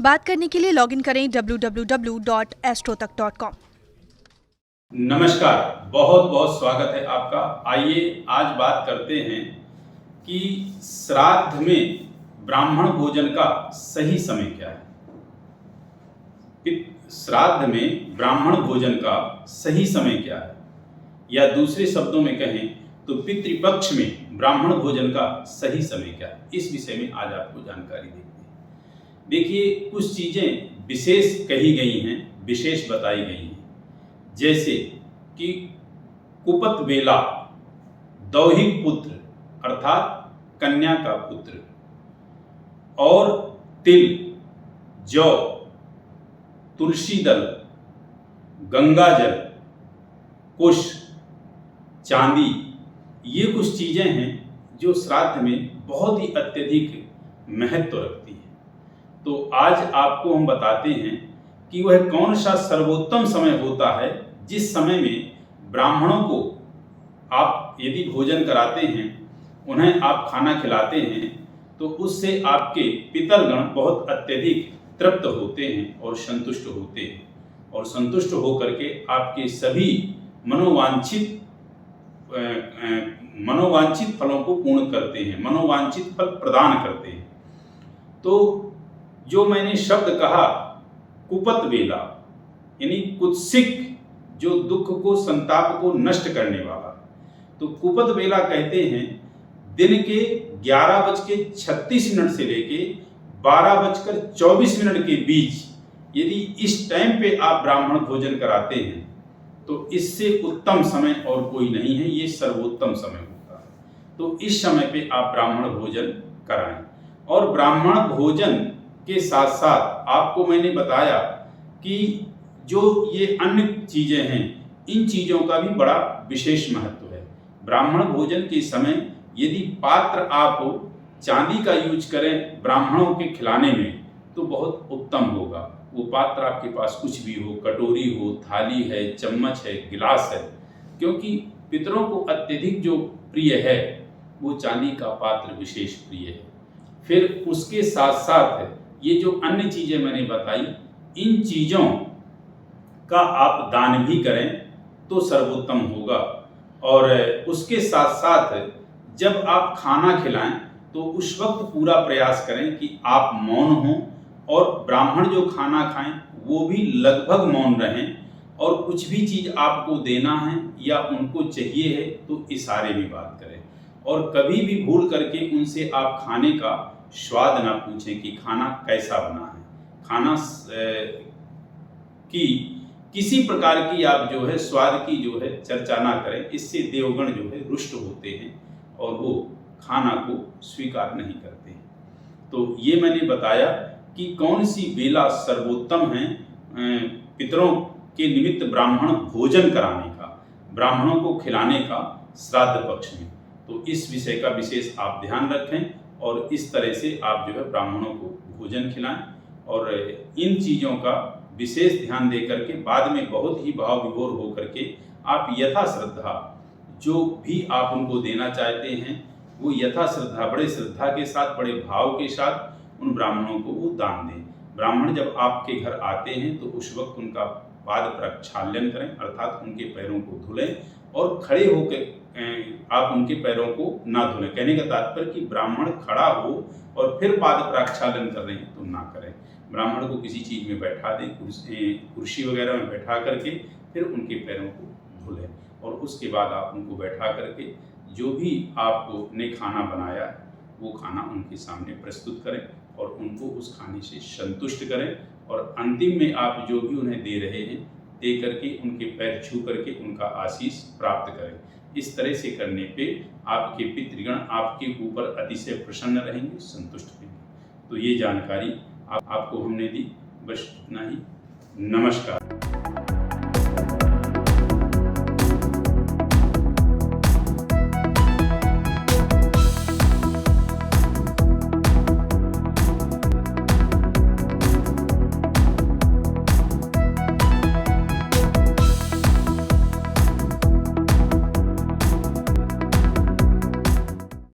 बात करने के लिए लॉगिन करें www.astrotak.com। नमस्कार, बहुत बहुत स्वागत है आपका। आइए आज बात करते हैं कि श्राद्ध में ब्राह्मण भोजन का सही समय क्या है। श्राद्ध में ब्राह्मण भोजन का सही समय क्या है, या दूसरे शब्दों में कहें तो पितृपक्ष में ब्राह्मण भोजन का सही समय क्या है, इस विषय में आज आपको जानकारी देते हैं। देखिए, कुछ चीजें विशेष कही गई हैं, विशेष बताई गई हैं, जैसे कि कुपत बेला, दौहिक पुत्र अर्थात कन्या का पुत्र, और तिल, जौ, तुलसी दल, गंगा जल, कुश, चांदी, ये कुछ चीजें हैं जो श्राद्ध में बहुत ही अत्यधिक महत्व रखती हैं। तो आज आपको हम बताते हैं कि वह कौन सा सर्वोत्तम समय होता है जिस समय में ब्राह्मणों को आप यदि भोजन कराते हैं, उन्हें आप खाना खिलाते हैं, तो उससे आपके पितरगण बहुत अत्यधिक तृप्त होते हैं और संतुष्ट होते हैं, और संतुष्ट होकर के आपके सभी मनोवांछित फलों को पूर्ण करते हैं, मनोवांछित फल प्रदान करते हैं। तो जो मैंने शब्द कहा कुपत बेला, यानी कुत्सिक, जो दुख को, संताप को नष्ट करने वाला, तो कुपत बेला कहते हैं दिन के 11:36 से लेके 12:24 के बीच यदि इस टाइम पे आप ब्राह्मण भोजन कराते हैं तो इससे उत्तम समय और कोई नहीं है, ये सर्वोत्तम समय होता है। तो इस समय पे आप ब्राह्मण भोजन कराएं। और ब्राह्मण भोजन के साथ साथ आपको मैंने बताया कि जो ये अन्य चीजें हैं, इन चीजों का भी बड़ा विशेष महत्व है। ब्राह्मण भोजन के समय यदि पात्र आप चांदी का यूज करें ब्राह्मणों के खिलाने में तो बहुत उत्तम होगा। वो पात्र आपके पास कुछ भी हो, कटोरी हो, थाली है, चम्मच है, गिलास है, क्योंकि पितरों को अत्यधिक जो प्रिय है वो चांदी का पात्र विशेष प्रिय है। फिर उसके साथ साथ ये जो अन्य चीजें मैंने बताई, इन चीजों का आप दान भी करें तो सर्वोत्तम होगा। और उसके साथ साथ जब आप खाना खिलाएं तो उस वक्त पूरा प्रयास करें कि आप मौन हों, और ब्राह्मण जो खाना खाएं वो भी लगभग मौन रहें, और कुछ भी चीज़ आपको देना है या उनको चाहिए है तो इशारे में बात करें। और कभी भी भूल करके उनसे आप खाने का स्वाद ना पूछें कि खाना कैसा बना है। खाना की किसी प्रकार की आप जो है स्वाद की जो है चर्चा ना करें, इससे देवगण जो है रुष्ट होते हैं और वो खाना को स्वीकार नहीं करते हैं। तो ये मैंने बताया कि कौन सी बेला सर्वोत्तम है पितरों के निमित्त ब्राह्मण भोजन कराने का, ब्राह्मणों को खिलाने का श्राद्ध पक्ष में। तो इस विषय का विशेष आप ध्यान रखें और इस तरह से आप जो है ब्राह्मणों को भोजन खिलाएं। और इन चीज़ों का विशेष ध्यान दे करके बाद में बहुत ही भाव विभोर हो करके आप यथा श्रद्धा जो भी आप उनको देना चाहते हैं वो यथा श्रद्धा, बड़े श्रद्धा के साथ, बड़े भाव के साथ उन ब्राह्मणों को वो दान दें। ब्राह्मण जब आपके घर आते हैं तो उस वक्त उनका पाद प्रक्षालन करें, अर्थात उनके पैरों को धुलें, और खड़े होकर आप उनके पैरों को ना धुलें। कहने का तात्पर्य कि ब्राह्मण खड़ा हो और फिर पाद प्रक्षालन कर रहे हैं तो ना करें। ब्राह्मण को किसी चीज़ में बैठा दें, कुर्सी वगैरह में बैठा करके फिर उनके पैरों को धुलें, और उसके बाद आप उनको बैठा करके जो भी आपने खाना बनाया है वो खाना उनके सामने प्रस्तुत करें और उनको उस खाने से संतुष्ट करें। और अंतिम में आप जो भी उन्हें दे रहे हैं दे करके उनके पैर छू करके उनका आशीष प्राप्त करें। इस तरह से करने पे आपके पितृगण आपके ऊपर अतिशय प्रसन्न रहेंगे, संतुष्ट रहेंगे। तो ये जानकारी आपको हमने दी, बस इतना ही। नमस्कार।